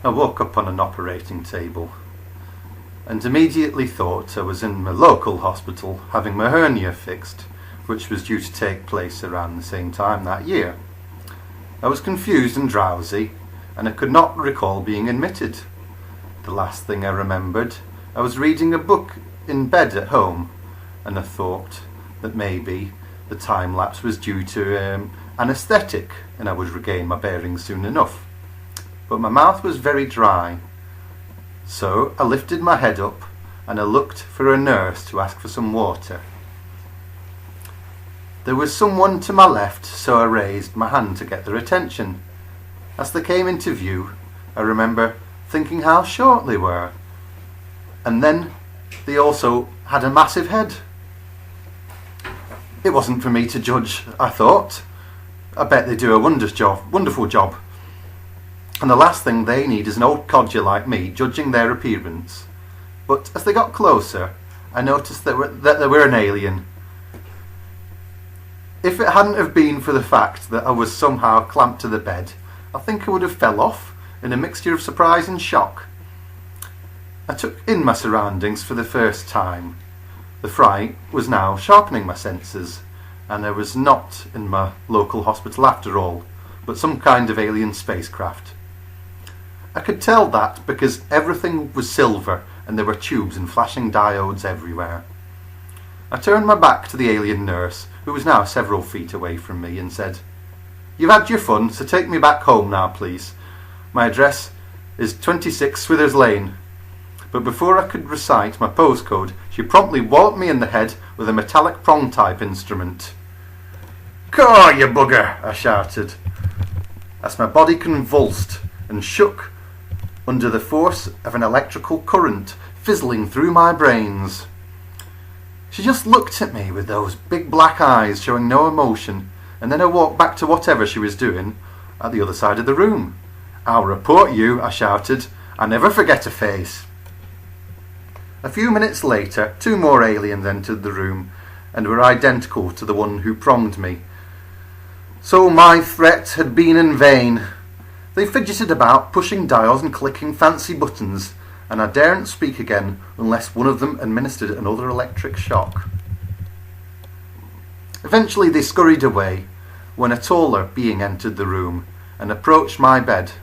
I woke up on an operating table and immediately thought I was in my local hospital having my hernia fixed, which was due to take place around the same time that year. I was confused and drowsy, and I could not recall being admitted. The last thing I remembered, I was reading a book in bed at home, and I thought that maybe the time lapse was due to anaesthetic and I would regain my bearings soon enough. But my mouth was very dry, so I lifted my head up and I looked for a nurse to ask for some water. There was someone to my left, so I raised my hand to get their attention. As they came into view, I remember thinking how short they were, and then they also had a massive head. It wasn't for me to judge, I thought. I bet they do a wonderful job. And the last thing they need is an old codger like me judging their appearance. But as they got closer, I noticed that they were an alien. If it hadn't have been for the fact that I was somehow clamped to the bed, I think I would have fell off in a mixture of surprise and shock. I took in my surroundings for the first time. The fright was now sharpening my senses, and I was not in my local hospital after all, but some kind of alien spacecraft. I could tell that because everything was silver and there were tubes and flashing diodes everywhere. I turned my back to the alien nurse, who was now several feet away from me, and said, "You've had your fun, so take me back home now, please. My address is 26 Swithers Lane." But before I could recite my postcode, she promptly walloped me in the head with a metallic prong-type instrument. "Caw, you bugger!" I shouted, as my body convulsed and shook under the force of an electrical current fizzling through my brains. She just looked at me with those big black eyes showing no emotion, and then I walked back to whatever she was doing at the other side of the room. "I'll report you," I shouted. "I never forget a face." A few minutes later, 2 more aliens entered the room and were identical to the one who pronged me. So my threat had been in vain. They fidgeted about, pushing dials and clicking fancy buttons, and I daren't speak again unless one of them administered another electric shock. Eventually they scurried away when a taller being entered the room and approached my bed.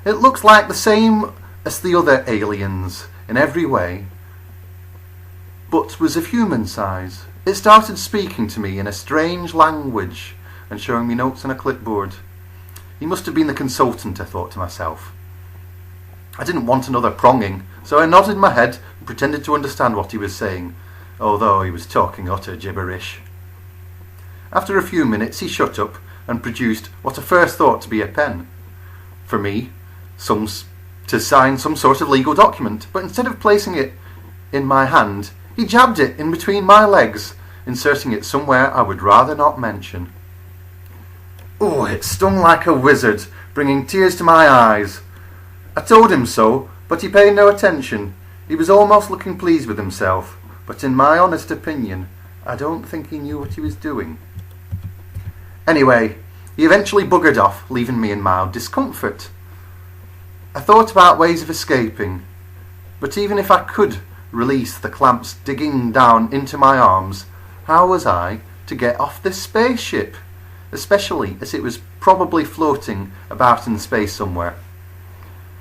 It looked like the same as the other aliens in every way, but was of human size. It started speaking to me in a strange language and showing me notes on a clipboard. He must have been the consultant, I thought to myself. I didn't want another pronging, so I nodded my head and pretended to understand what he was saying, although he was talking utter gibberish. After a few minutes he shut up and produced what I first thought to be a pen. For me, to sign some sort of legal document, but instead of placing it in my hand, he jabbed it in between my legs, inserting it somewhere I would rather not mention. Oh, it stung like a wizard, bringing tears to my eyes. I told him so, but he paid no attention. He was almost looking pleased with himself, but in my honest opinion, I don't think he knew what he was doing. Anyway, he eventually buggered off, leaving me in mild discomfort. I thought about ways of escaping, but even if I could release the clamps digging down into my arms, how was I to get off this spaceship, especially as it was probably floating about in space somewhere?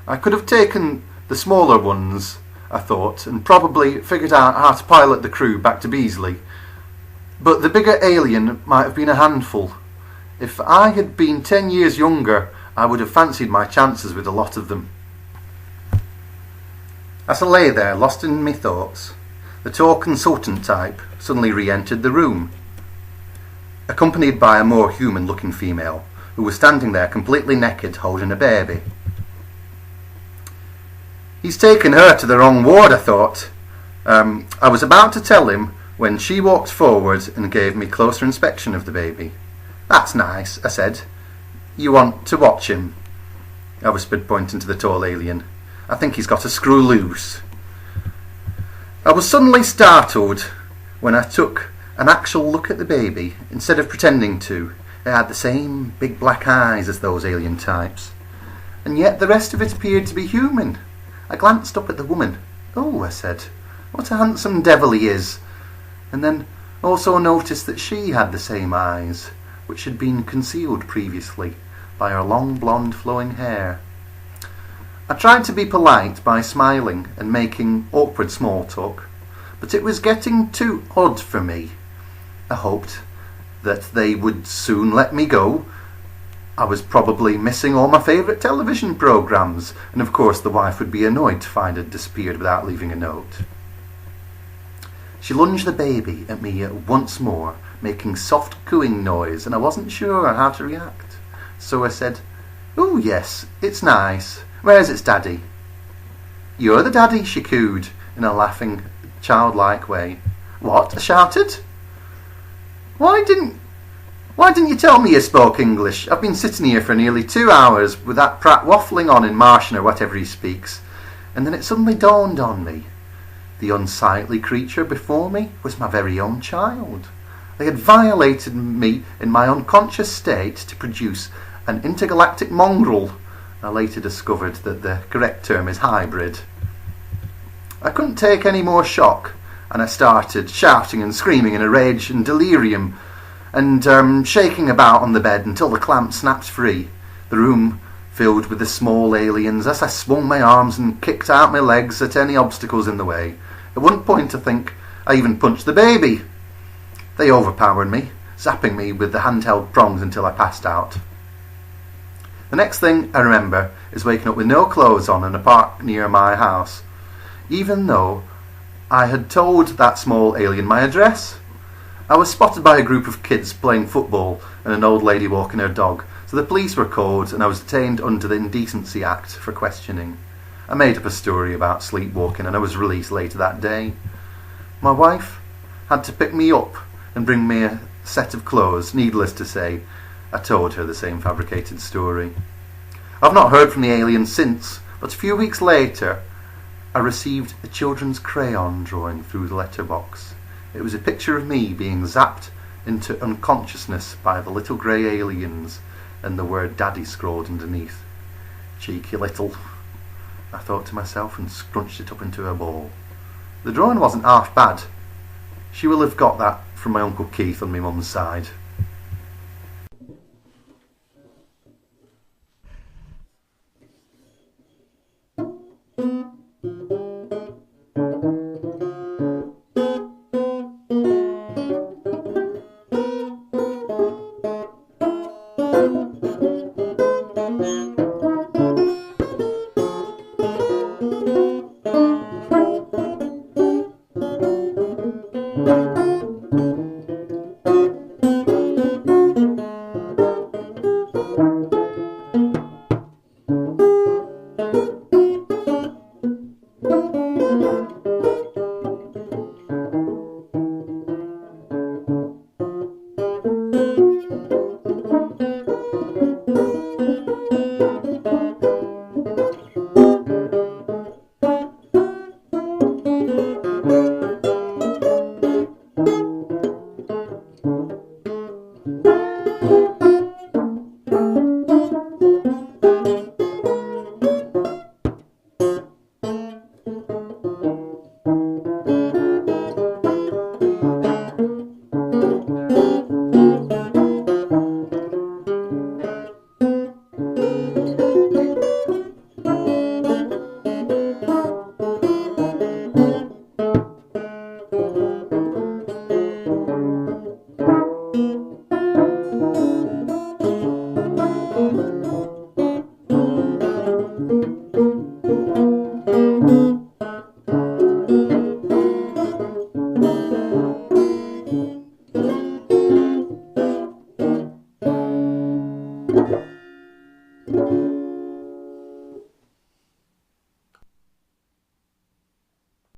I could have taken the smaller ones, I thought, and probably figured out how to pilot the crew back to Beasley, but the bigger alien might have been a handful. If I had been 10 years younger, I would have fancied my chances with a lot of them. As I lay there, lost in my thoughts, the tall consultant type suddenly re-entered the room, accompanied by a more human-looking female, who was standing there completely naked, holding a baby. He's taken her to the wrong ward, I thought. I was about to tell him when she walked forward and gave me closer inspection of the baby. "That's nice," I said. "You want to watch him?" I whispered, pointing to the tall alien. "I think he's got a screw loose." I was suddenly startled when I took an actual look at the baby instead of pretending to, It had the same big black eyes as those alien types, and yet the rest of it appeared to be human. I glanced up at the woman. "Oh," I said, "what a handsome devil he is," and then also noticed that she had the same eyes, which had been concealed previously by her long blonde flowing hair. I tried to be polite by smiling and making awkward small talk, but it was getting too odd for me. I hoped that they would soon let me go. I was probably missing all my favourite television programmes, and of course the wife would be annoyed to find I'd disappeared without leaving a note. She lunged the baby at me once more, making soft cooing noise, and I wasn't sure how to react. So I said, "Oh yes, it's nice. Where's its daddy?" "You're the daddy," she cooed in a laughing, childlike way. "What?" I shouted. Why didn't you tell me you spoke English? I've been sitting here for nearly 2 hours with that prat waffling on in Martian or whatever he speaks, and then it suddenly dawned on me. The unsightly creature before me was my very own child. They had violated me in my unconscious state to produce an intergalactic mongrel. I later discovered that the correct term is hybrid. I couldn't take any more shock, and I started shouting and screaming in a rage and delirium, and shaking about on the bed until the clamp snapped free. The room filled with the small aliens as I swung my arms and kicked out my legs at any obstacles in the way. At one point I think I even punched the baby. They overpowered me, zapping me with the handheld prongs until I passed out. The next thing I remember is waking up with no clothes on in a park near my house, even though I had told that small alien my address. I was spotted by a group of kids playing football and an old lady walking her dog, so the police were called and I was detained under the Indecency Act for questioning. I made up a story about sleepwalking and I was released later that day. My wife had to pick me up and bring me a set of clothes. Needless to say, I told her the same fabricated story. I've not heard from the alien since, but a few weeks later I received a children's crayon drawing through the letterbox. It was a picture of me being zapped into unconsciousness by the little grey aliens and the word "Daddy" scrawled underneath. Cheeky little, I thought to myself, and scrunched it up into a ball. The drawing wasn't half bad. She will have got that from my Uncle Keith on my mum's side.